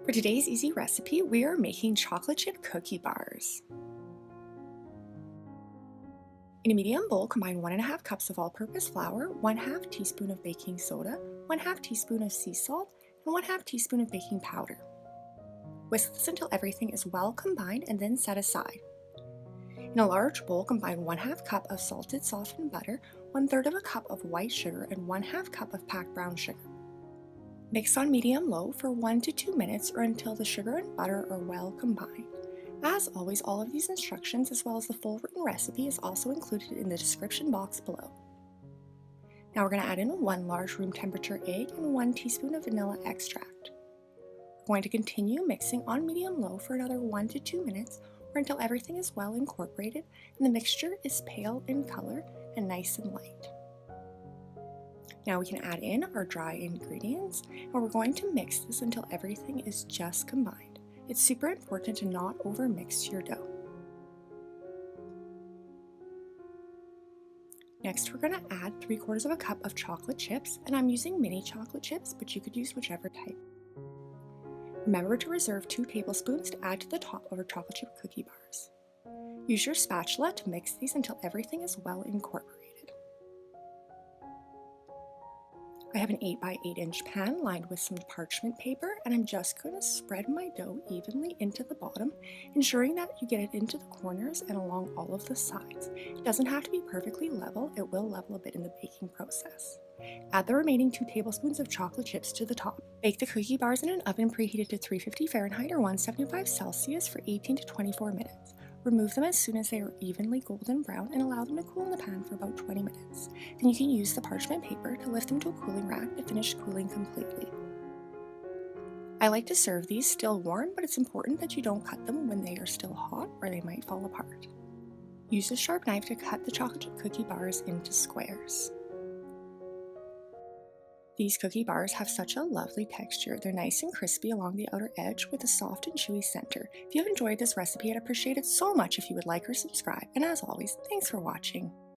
For today's easy recipe, we are making chocolate chip cookie bars. In a medium bowl, combine 1.5 cups of all-purpose flour, 1/2 teaspoon of baking soda, 1/2 teaspoon of sea salt, and 1/2 teaspoon of baking powder. Whisk this until everything is well combined and then set aside. In a large bowl, combine 1/2 cup of salted softened butter, 1/3 of a cup of white sugar, and 1/2 cup of packed brown sugar. Mix on medium-low for 1 to 2 minutes or until the sugar and butter are well combined. As always, all of these instructions as well as the full written recipe is also included in the description box below. Now we're going to add in 1 large room temperature egg and 1 teaspoon of vanilla extract. We're going to continue mixing on medium-low for another 1 to 2 minutes or until everything is well incorporated and the mixture is pale in color and nice and light. Now we can add in our dry ingredients and we're going to mix this until everything is just combined. It's super important to not overmix your dough. Next, we're going to add 3/4 of a cup of chocolate chips, and I'm using mini chocolate chips, but you could use whichever type. Remember to reserve 2 tablespoons to add to the top of our chocolate chip cookie bars. Use your spatula to mix these until everything is well incorporated. I have an 8 by 8 inch pan lined with some parchment paper, and I'm just going to spread my dough evenly into the bottom, ensuring that you get it into the corners and along all of the sides. It doesn't have to be perfectly level, it will level a bit in the baking process. Add the remaining 2 tablespoons of chocolate chips to the top. Bake the cookie bars in an oven preheated to 350 Fahrenheit or 175 Celsius for 18 to 24 minutes. Remove them as soon as they are evenly golden brown and allow them to cool in the pan for about 20 minutes. Then you can use the parchment paper to lift them to a cooling rack to finish cooling completely. I like to serve these still warm, but it's important that you don't cut them when they are still hot or they might fall apart. Use a sharp knife to cut the chocolate chip cookie bars into squares. These cookie bars have such a lovely texture. They're nice and crispy along the outer edge with a soft and chewy center. If you have enjoyed this recipe, I'd appreciate it so much if you would like or subscribe. And as always, thanks for watching.